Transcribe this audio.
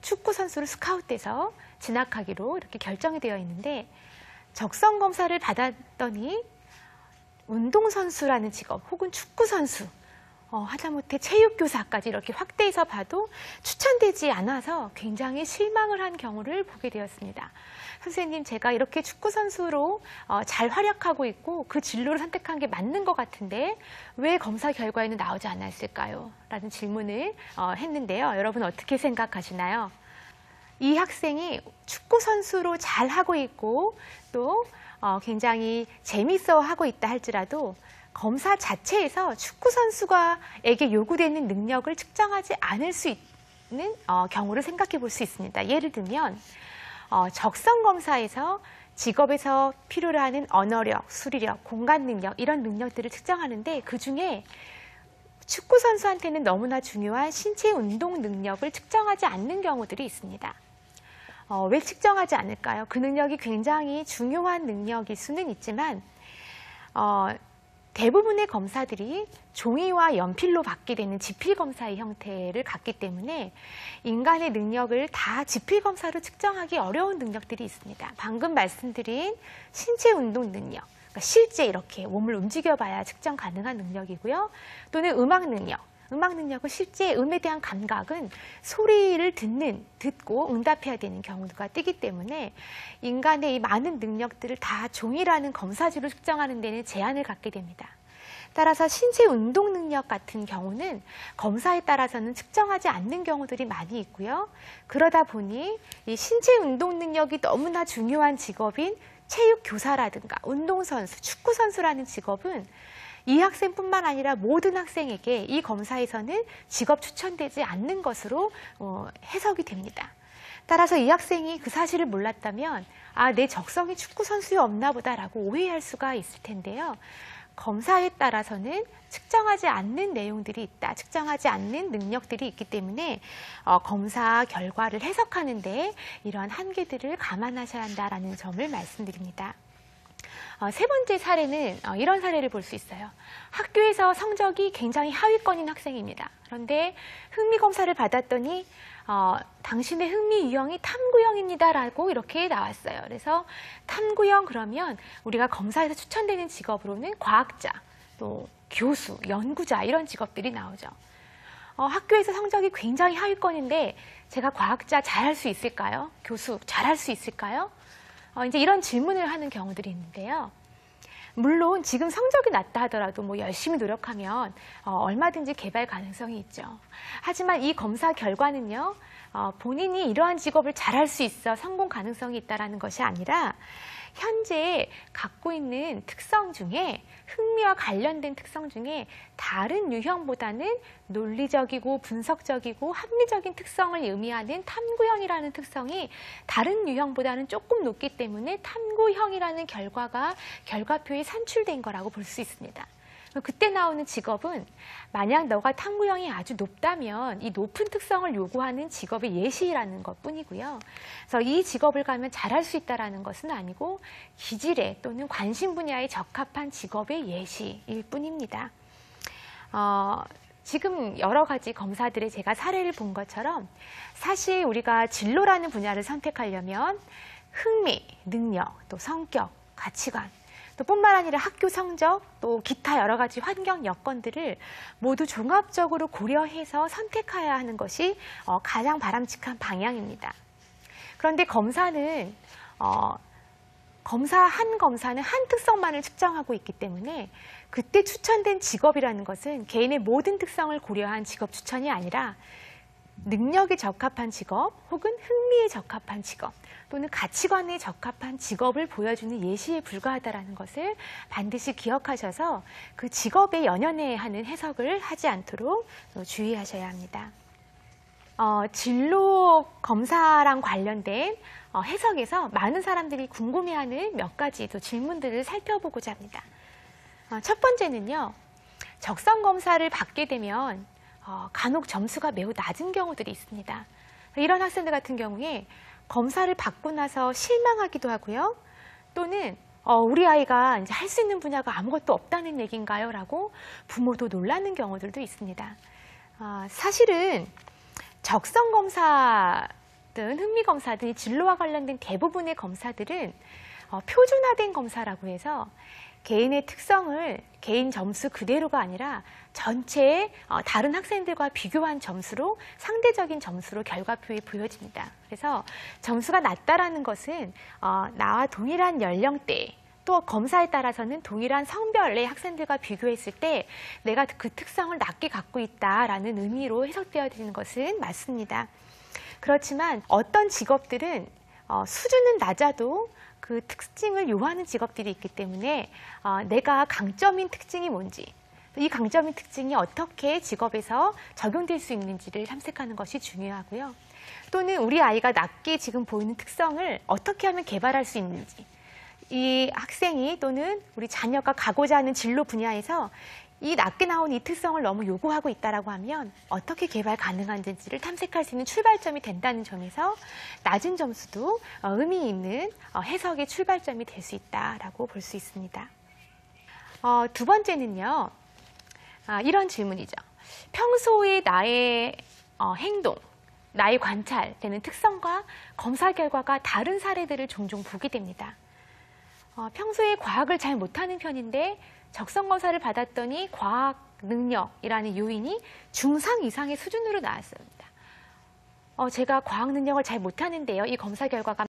축구 선수로 스카웃돼서 진학하기로 이렇게 결정이 되어 있는데 적성 검사를 받았더니 운동선수라는 직업 혹은 축구선수 하다못해 체육교사까지 이렇게 확대해서 봐도 추천되지 않아서 굉장히 실망을 한 경우를 보게 되었습니다. 선생님, 제가 이렇게 축구선수로 잘 활약하고 있고 그 진로를 선택한 게 맞는 것 같은데 왜 검사 결과에는 나오지 않았을까요? 라는 질문을 했는데요. 여러분 어떻게 생각하시나요? 이 학생이 축구선수로 잘 하고 있고 또 굉장히 재밌어 하고 있다 할지라도 검사 자체에서 축구선수에게 요구되는 능력을 측정하지 않을 수 있는 경우를 생각해 볼 수 있습니다. 예를 들면 적성검사에서 직업에서 필요로 하는 언어력, 수리력, 공간 능력 이런 능력들을 측정하는데 그중에 축구선수한테는 너무나 중요한 신체 운동 능력을 측정하지 않는 경우들이 있습니다. 왜 측정하지 않을까요? 그 능력이 굉장히 중요한 능력일 수는 있지만 대부분의 검사들이 종이와 연필로 받게 되는 지필검사의 형태를 갖기 때문에 인간의 능력을 다 지필검사로 측정하기 어려운 능력들이 있습니다. 방금 말씀드린 신체 운동 능력, 그러니까 실제 이렇게 몸을 움직여봐야 측정 가능한 능력이고요. 또는 음악 능력. 음악 능력은 실제 음에 대한 감각은 소리를 듣고 응답해야 되는 경우가 뜨기 때문에 인간의 이 많은 능력들을 다 종이라는 검사지로 측정하는 데는 제한을 갖게 됩니다. 따라서 신체 운동 능력 같은 경우는 검사에 따라서는 측정하지 않는 경우들이 많이 있고요. 그러다 보니 이 신체 운동 능력이 너무나 중요한 직업인 체육교사라든가 운동선수, 축구선수라는 직업은 이 학생뿐만 아니라 모든 학생에게 이 검사에서는 직업 추천되지 않는 것으로 해석이 됩니다. 따라서 이 학생이 그 사실을 몰랐다면 내 적성이 축구선수에 없나 보다라고 오해할 수가 있을 텐데요. 검사에 따라서는 측정하지 않는 내용들이 있다, 측정하지 않는 능력들이 있기 때문에 검사 결과를 해석하는 데 이러한 한계들을 감안하셔야 한다는 점을 말씀드립니다. 세 번째 사례는 이런 사례를 볼 수 있어요. 학교에서 성적이 굉장히 하위권인 학생입니다. 그런데 흥미검사를 받았더니 당신의 흥미 유형이 탐구형입니다 라고 이렇게 나왔어요. 그래서 탐구형 그러면 우리가 검사에서 추천되는 직업으로는 과학자, 또 교수, 연구자 이런 직업들이 나오죠. 학교에서 성적이 굉장히 하위권인데 제가 과학자 잘할 수 있을까요? 교수 잘할 수 있을까요? 이제 이런 질문을 하는 경우들이 있는데요. 물론 지금 성적이 낮다 하더라도 열심히 노력하면 얼마든지 개발 가능성이 있죠. 하지만 이 검사 결과는요, 본인이 이러한 직업을 잘할 수 있어 성공 가능성이 있다는 것이 아니라 현재 갖고 있는 특성 중에 흥미와 관련된 특성 중에 다른 유형보다는 논리적이고 분석적이고 합리적인 특성을 의미하는 탐구형이라는 특성이 다른 유형보다는 조금 높기 때문에 탐구형이라는 결과가 결과표에 산출된 거라고 볼 수 있습니다. 그때 나오는 직업은 만약 너가 탐구형이 아주 높다면 이 높은 특성을 요구하는 직업의 예시라는 것뿐이고요. 그래서 이 직업을 가면 잘할 수 있다는 것은 아니고 기질에 또는 관심 분야에 적합한 직업의 예시일 뿐입니다. 지금 여러 가지 검사들의 제가 사례를 본 것처럼 사실 우리가 진로라는 분야를 선택하려면 흥미, 능력, 또 성격, 가치관 또 뿐만 아니라 학교 성적, 또 기타 여러 가지 환경 여건들을 모두 종합적으로 고려해서 선택해야 하는 것이 가장 바람직한 방향입니다. 그런데 검사는 검사는 한 특성만을 측정하고 있기 때문에 그때 추천된 직업이라는 것은 개인의 모든 특성을 고려한 직업 추천이 아니라 능력에 적합한 직업 혹은 흥미에 적합한 직업 또는 가치관에 적합한 직업을 보여주는 예시에 불과하다는 것을 반드시 기억하셔서 그 직업에 연연해 하는 해석을 하지 않도록 주의하셔야 합니다. 진로 검사랑 관련된 해석에서 많은 사람들이 궁금해하는 몇 가지 또 질문들을 살펴보고자 합니다. 첫 번째는요, 적성 검사를 받게 되면 간혹 점수가 매우 낮은 경우들이 있습니다. 이런 학생들 같은 경우에 검사를 받고 나서 실망하기도 하고요. 또는 우리 아이가 이제 할 수 있는 분야가 아무것도 없다는 얘기인가요? 라고 부모도 놀라는 경우들도 있습니다. 사실은 적성 검사 등 흥미검사 등 진로와 관련된 대부분의 검사들은 표준화된 검사라고 해서 개인의 특성을 개인 점수 그대로가 아니라 전체 다른 학생들과 비교한 점수로 상대적인 점수로 결과표에 보여집니다. 그래서 점수가 낮다라는 것은 나와 동일한 연령대 또 검사에 따라서는 동일한 성별의 학생들과 비교했을 때 내가 그 특성을 낮게 갖고 있다라는 의미로 해석되어지는 것은 맞습니다. 그렇지만 어떤 직업들은 수준은 낮아도 그 특징을 요하는 직업들이 있기 때문에 내가 강점인 특징이 뭔지, 이 강점인 특징이 어떻게 직업에서 적용될 수 있는지를 탐색하는 것이 중요하고요. 또는 우리 아이가 낮게 지금 보이는 특성을 어떻게 하면 개발할 수 있는지, 이 학생이 또는 우리 자녀가 가고자 하는 진로 분야에서 이 낮게 나온 이 특성을 너무 요구하고 있다라고 하면 어떻게 개발 가능한지를 탐색할 수 있는 출발점이 된다는 점에서 낮은 점수도 의미 있는 해석의 출발점이 될 수 있다라고 볼 수 있습니다. 두 번째는요, 이런 질문이죠. 평소에 나의 행동, 나의 관찰되는 특성과 검사 결과가 다른 사례들을 종종 보게 됩니다. 평소에 과학을 잘 못하는 편인데 적성검사를 받았더니 과학 능력이라는 요인이 중상 이상의 수준으로 나왔습니다. 제가 과학 능력을 잘 못하는데요. 이 검사 결과가